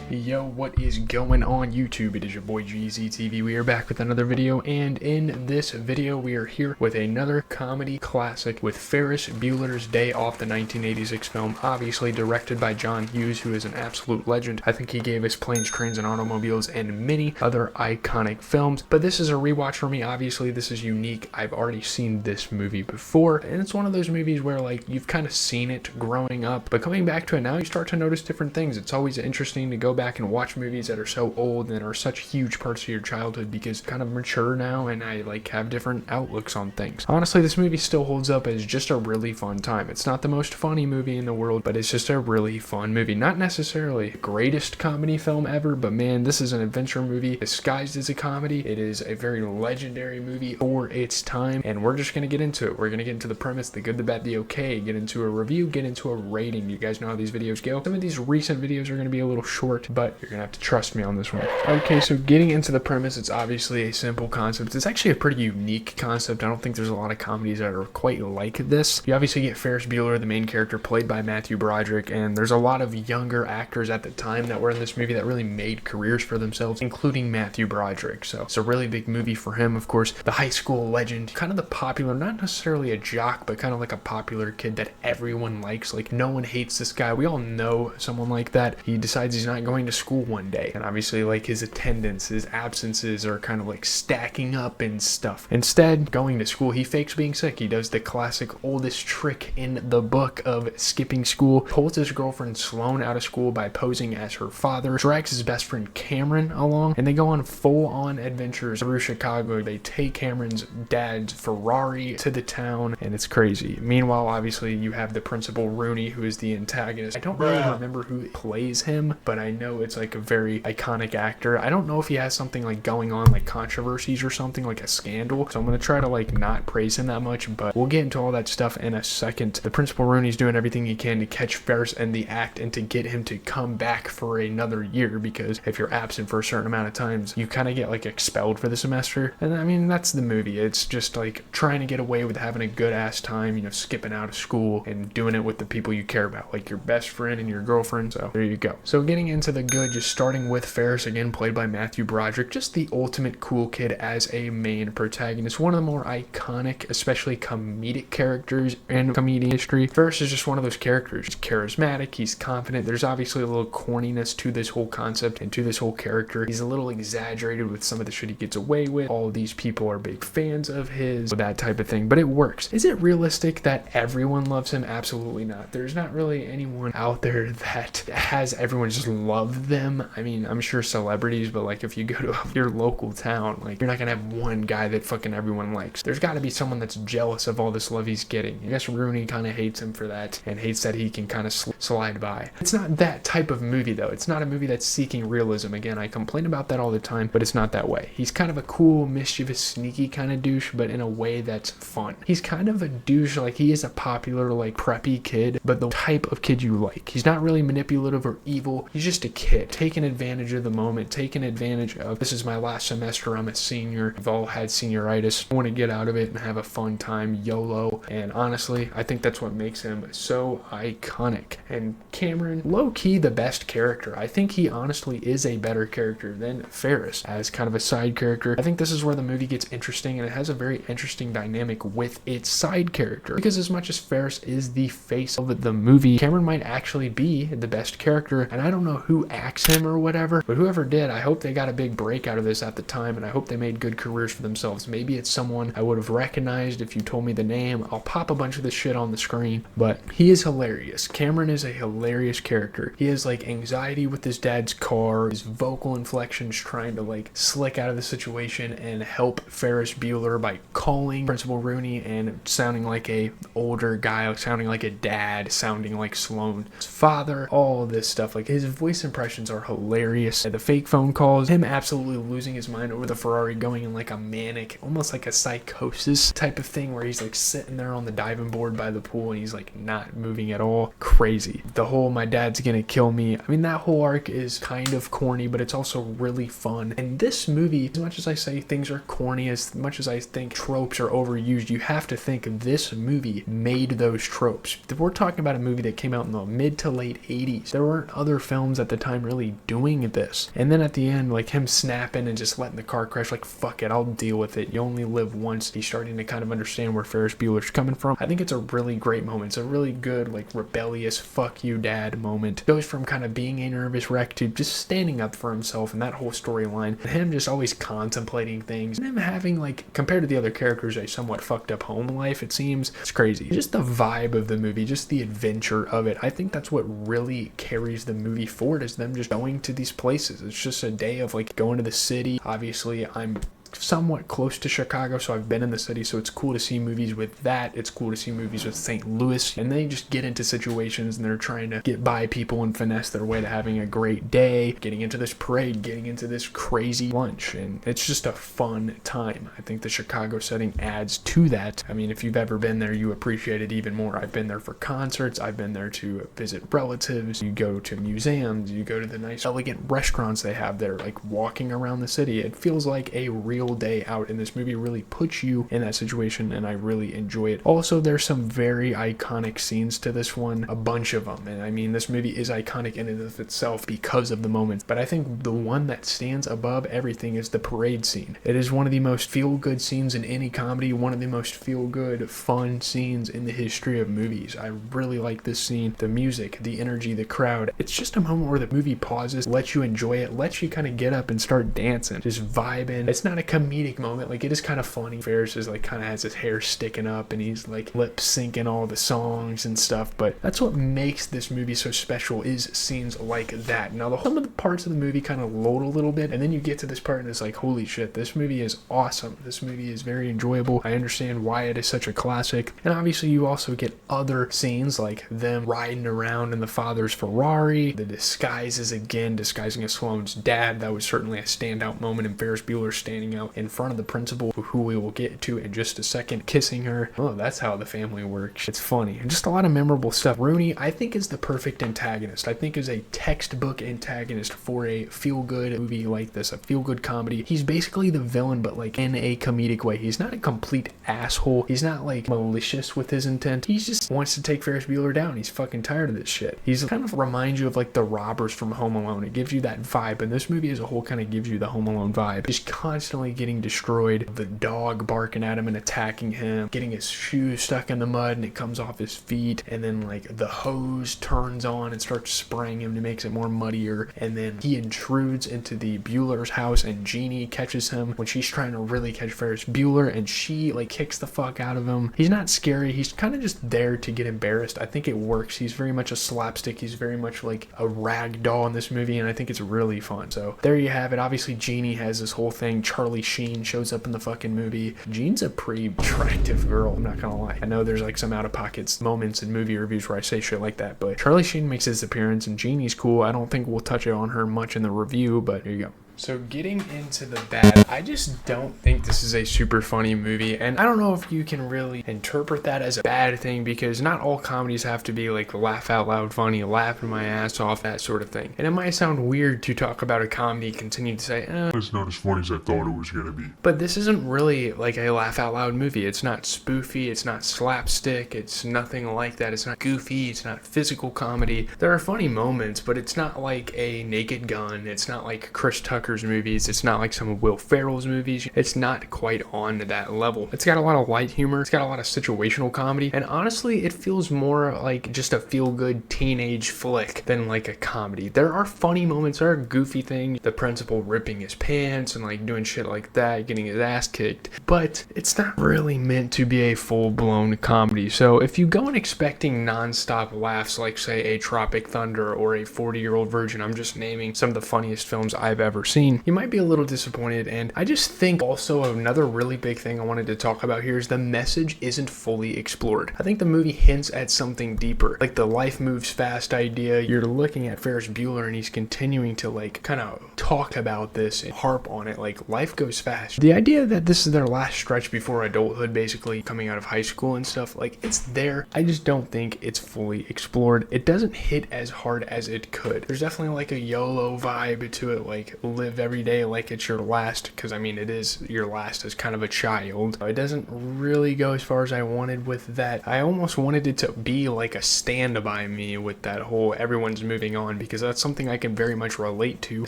Yo, what is going on YouTube? It is your boy GZTV. We are back with another video, and in this video we are here with another comedy classic with Ferris Bueller's Day Off, the 1986 film, obviously directed by John Hughes, who is an absolute legend. I think he gave us Planes, Trains, and Automobiles and many other iconic films, but this is a rewatch for me. Obviously this is unique. I've already seen this movie before, and it's one of those movies where like you've kind of seen it growing up, but coming back to it now you start to notice different things. It's always interesting to go back and watch movies that are so old and are such huge parts of your childhood because I'm kind of mature now and I like have different outlooks on things. Honestly, this movie still holds up as just a really fun time. It's not the most funny movie in the world, but it's just a really fun movie. Not necessarily the greatest comedy film ever, but man, this is an adventure movie disguised as a comedy. It is a very legendary movie for its time, and we're just going to get into it. We're going to get into the premise, the good, the bad, the okay, get into a review, get into a rating. You guys know how these videos go. Some of these recent videos are going to be a little short, but you're gonna have to trust me on this one. Okay, so getting into the premise, it's obviously a simple concept. It's actually a pretty unique concept. I don't think there's a lot of comedies that are quite like this. You obviously get Ferris Bueller, the main character, played by Matthew Broderick, and there's a lot of younger actors at the time that were in this movie that really made careers for themselves, including Matthew Broderick. So it's a really big movie for him. Of course, the high school legend, kind of the popular, not necessarily a jock, but kind of like a popular kid that everyone likes. Like, no one hates this guy. We all know someone like that. He decides he's not going to school one day, and obviously like his attendance, his absences are kind of like stacking up and stuff. Instead, going to school, he fakes being sick. He does the classic oldest trick in the book of skipping school, pulls his girlfriend Sloane out of school by posing as her father, drags his best friend Cameron along, and they go on full-on adventures through Chicago. They take Cameron's dad's Ferrari to the town, and it's crazy. Meanwhile, obviously you have the principal Rooney, who is the antagonist. I don't really remember who plays him, but I know it's like a very iconic actor. I don't know if he has something like going on, like controversies or something, like a scandal, so I'm gonna try to like not praise him that much, but we'll get into all that stuff in a second. The principal Rooney's doing everything he can to catch Ferris in the act and to get him to come back for another year, because if you're absent for a certain amount of times, you kind of get like expelled for the semester. And I mean, that's the movie. It's just like trying to get away with having a good ass time, you know, skipping out of school and doing it with the people you care about, like your best friend and your girlfriend. So there you go. So getting into the good, just starting with Ferris, again played by Matthew Broderick, just the ultimate cool kid as a main protagonist, one of the more iconic, especially comedic characters in comedian history. Ferris is just one of those characters. He's charismatic, he's confident. There's obviously a little corniness to this whole concept and to this whole character. He's a little exaggerated with some of the shit he gets away with. All of these people are big fans of his, that type of thing, but it works. Is it realistic that everyone loves him? Absolutely not. There's not really anyone out there that has everyone just love them. I mean, I'm sure celebrities, but like if you go to your local town, like you're not gonna have one guy that fucking everyone likes. There's got to be someone that's jealous of all this love he's getting. I guess Rooney kind of hates him for that and hates that he can kind of slide by. It's not that type of movie though. It's not a movie that's seeking realism. Again, I complain about that all the time, but it's not that way. He's kind of a cool, mischievous, sneaky kind of douche, but in a way that's fun. He's kind of a douche, like he is a popular, like preppy kid, but the type of kid you like. He's not really manipulative or evil. He's just a kid taking advantage of the moment, taking advantage of, this is my last semester, I'm a senior, we've all had senioritis, I want to get out of it and have a fun time, YOLO. And honestly, I think that's what makes him so iconic. And Cameron, low-key the best character. I think he honestly is a better character than Ferris as kind of a side character. I think this is where the movie gets interesting, and it has a very interesting dynamic with its side character, because as much as Ferris is the face of the movie, Cameron might actually be the best character, and I don't know who acts him or whatever, but whoever did, I hope they got a big break out of this at the time, and I hope they made good careers for themselves. Maybe it's someone I would have recognized if you told me the name. I'll pop a bunch of this shit on the screen, but he is hilarious. Cameron is a hilarious character. He has like anxiety with his dad's car, his vocal inflections, trying to like slick out of the situation and help Ferris Bueller by calling Principal Rooney and sounding like a older guy, sounding like a dad, sounding like Sloane's father, all of this stuff. Like his voice impressions are hilarious. The fake phone calls, him absolutely losing his mind over the Ferrari, going in like a manic, almost like a psychosis type of thing, where he's like sitting there on the diving board by the pool and he's like not moving at all. Crazy. The whole my dad's gonna kill me, I mean, that whole arc is kind of corny, but it's also really fun. And this movie, as much as I say things are corny, as much as I think tropes are overused, you have to think this movie made those tropes. We're talking about a movie that came out in the mid to late 80s. There weren't other films at the time really doing this. And then at the end, like him snapping and just letting the car crash, like, fuck it, I'll deal with it. You only live once. He's starting to kind of understand where Ferris Bueller's coming from. I think it's a really great moment. It's a really good, like, rebellious fuck you dad moment. Goes from kind of being a nervous wreck to just standing up for himself, and that whole storyline, and him just always contemplating things, and him having, like, compared to the other characters, a somewhat fucked up home life, it seems. It's crazy. Just the vibe of the movie, just the adventure of it. I think that's what really carries the movie forward, is them just going to these places. It's just a day of, like, going to the city. Obviously, I'm somewhat close to Chicago, so I've been in the city, so it's cool to see movies with that. It's cool to see movies with St. Louis, and they just get into situations and they're trying to get by people and finesse their way to having a great day, getting into this parade, getting into this crazy lunch, and it's just a fun time. I think the Chicago setting adds to that. I mean, if you've ever been there, you appreciate it even more. I've been there for concerts, I've been there to visit relatives, you go to museums, you go to the nice elegant restaurants they have there, like walking around the city. It feels like a real day out, and this movie really puts you in that situation, and I really enjoy it. Also, there's some very iconic scenes to this one, a bunch of them, and I mean, this movie is iconic in and of itself because of the moments, but I think the one that stands above everything is the parade scene. It is one of the most feel-good scenes in any comedy, one of the most feel-good, fun scenes in the history of movies. I really like this scene. The music, the energy, the crowd. It's just a moment where the movie pauses, lets you enjoy it, lets you kind of get up and start dancing, just vibing. It's not a comedic moment, like, it is kind of funny. Ferris is like kind of has his hair sticking up and he's like lip syncing all the songs and stuff, but that's what makes this movie so special, is scenes like that. Now, some of the parts of the movie kind of load a little bit, and then you get to this part and it's like, holy shit, this movie is awesome. This movie is very enjoyable. I understand why it is such a classic. And obviously you also get other scenes like them riding around in the father's Ferrari, the disguises, again disguising as Sloane's dad. That was certainly a standout moment, in Ferris Bueller standing out in front of the principal, who we will get to in just a second, kissing her. Oh, that's how the family works. It's funny, and just a lot of memorable stuff. Rooney, I think, is the perfect antagonist. I think is a textbook antagonist for a feel-good movie like this, a feel-good comedy. He's basically the villain, but like in a comedic way. He's not a complete asshole. He's not like malicious with his intent. He just wants to take Ferris Bueller down. He's fucking tired of this shit. He's kind of reminds you of like the robbers from Home Alone. It gives you that vibe, and this movie as a whole kind of gives you the Home Alone vibe. Just constantly getting destroyed, the dog barking at him and attacking him, getting his shoes stuck in the mud and it comes off his feet, and then like the hose turns on and starts spraying him to make it more muddier, and then he intrudes into the Bueller's house and Jeannie catches him when she's trying to really catch Ferris Bueller, and she like kicks the fuck out of him. He's not scary, he's kind of just there to get embarrassed. I think it works. He's very much a slapstick, he's very much like a rag doll in this movie, and I think it's really fun. So there you have it. Obviously Jeannie has this whole thing. Charlie Sheen shows up in the fucking movie. Jean's a pretty attractive girl, I'm not gonna lie. I know there's like some out-of-pocket moments in movie reviews where I say shit like that, but Charlie Sheen makes his appearance and Jeannie's cool. I don't think we'll touch on her much in the review, but here you go. So getting into the bad, I just don't think this is a super funny movie, and I don't know if you can really interpret that as a bad thing, because not all comedies have to be like laugh out loud funny, laughing my ass off, that sort of thing. And it might sound weird to talk about a comedy, continue to say, it's not as funny as I thought it was gonna be. But this isn't really like a laugh out loud movie. It's not spoofy, it's not slapstick, it's nothing like that. It's not goofy, it's not physical comedy. There are funny moments, but it's not like a Naked Gun. It's not like Chris Tucker's movies. It's not like some of Will Ferrell's movies. It's not quite on to that level. It's got a lot of light humor. It's got a lot of situational comedy. And honestly, it feels more like just a feel-good teenage flick than like a comedy. There are funny moments. There are goofy things. The principal ripping his pants and like doing shit like that, getting his ass kicked. But it's not really meant to be a full-blown comedy. So if you go in expecting non-stop laughs like, say, a Tropic Thunder or a 40-Year-Old Virgin, I'm just naming some of the funniest films I've ever seen, you might be a little disappointed. And I just think also another really big thing I wanted to talk about here is the message isn't fully explored. I think the movie hints at something deeper, like the life moves fast idea. You're looking at Ferris Bueller and he's continuing to like kind of talk about this and harp on it, like life goes fast. The idea that this is their last stretch before adulthood, basically coming out of high school and stuff, like it's there. I just don't think it's fully explored. It doesn't hit as hard as it could. There's definitely like a YOLO vibe to it, like live live every day like it's your last, because I mean it is your last as kind of a child. It doesn't really go as far as I wanted with that. I almost wanted it to be like a Stand By Me with that whole everyone's moving on, because that's something I can very much relate to.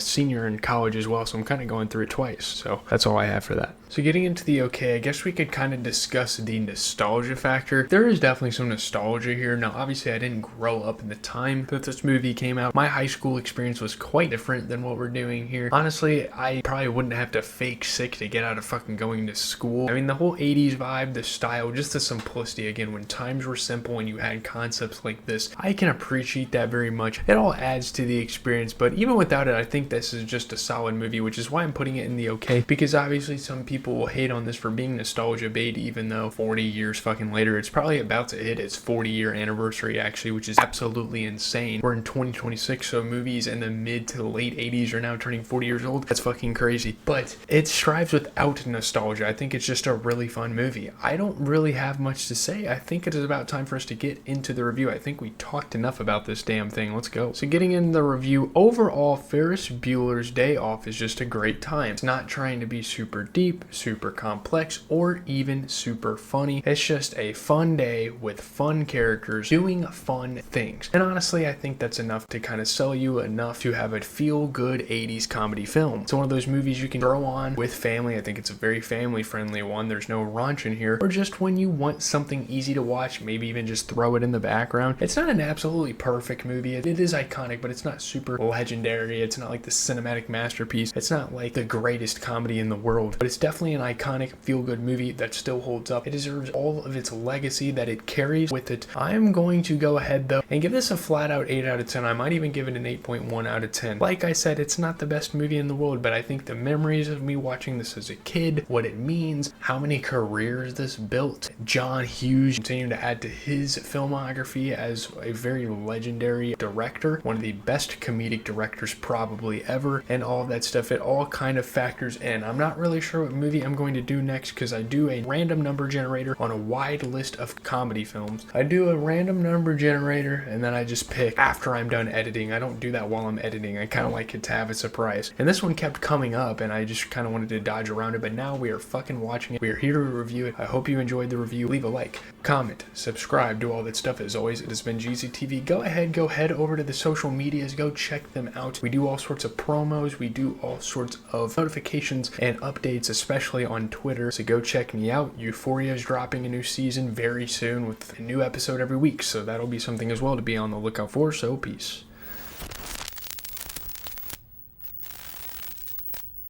Senior in college as well, so I'm kind of going through it twice. So that's all I have for that. So getting into the okay, I guess we could kind of discuss the nostalgia factor. There is definitely some nostalgia here. Now obviously I didn't grow up in the time that this movie came out. My high school experience was quite different than what we're doing here. Honestly, I probably wouldn't have to fake sick to get out of fucking going to school. I mean, the whole 80s vibe, the style, just the simplicity. Again, when times were simple and you had concepts like this, I can appreciate that very much. It all adds to the experience, but even without it, I think this is just a solid movie, which is why I'm putting it in the okay, because obviously some people will hate on this for being nostalgia bait, even though 40 years fucking later, it's probably about to hit its 40-year anniversary actually, which is absolutely insane. We're in 2026, so movies in the mid to late 80s are now turning 40 years old. That's fucking crazy. But it strives without nostalgia. I think it's just a really fun movie. I don't really have much to say. I think it is about time for us to get into the review. I think we talked enough about this damn thing. Let's go. So getting into the review, overall, Ferris Bueller's Day Off is just a great time. It's not trying to be super deep, super complex, or even super funny. It's just a fun day with fun characters doing fun things. And honestly, I think that's enough to kind of sell you enough to have a feel-good 80s comedy film. It's one of those movies you can throw on with family. I think it's a very family-friendly one. There's no raunch in here. Or just when you want something easy to watch, maybe even just throw it in the background. It's not an absolutely perfect movie. It is iconic, but it's not super legendary. It's not like the cinematic masterpiece. It's not like the greatest comedy in the world, but it's definitely an iconic feel-good movie that still holds up. It deserves all of its legacy that it carries with it. I'm going to go ahead though and give this a flat out 8 out of 10. I might even give it an 8.1 out of 10. Like I said, it's not the best movie in the world, but I think the memories of me watching this as a kid, what it means, how many careers this built, John Hughes continuing to add to his filmography as a very legendary director, one of the best comedic directors probably ever, and all of that stuff, it all kind of factors in. I'm not really sure what movie I'm going to do next, because I do a random number generator on a wide list of comedy films. I do a random number generator and then I just pick after I'm done editing. I don't do that while I'm editing. I kind of like it to have a surprise. And this one kept coming up and I just kind of wanted to dodge around it, but now we are fucking watching it. We are here to review it. I hope you enjoyed the review. Leave a like, comment, subscribe, do all that stuff. As always, it has been GZTV. Go head over to the social medias. Go check them out. We do all sorts of promos. We do all sorts of notifications and updates, especially on Twitter. So go check me out. Euphoria is dropping a new season very soon with a new episode every week. So that'll be something as well to be on the lookout for. So peace.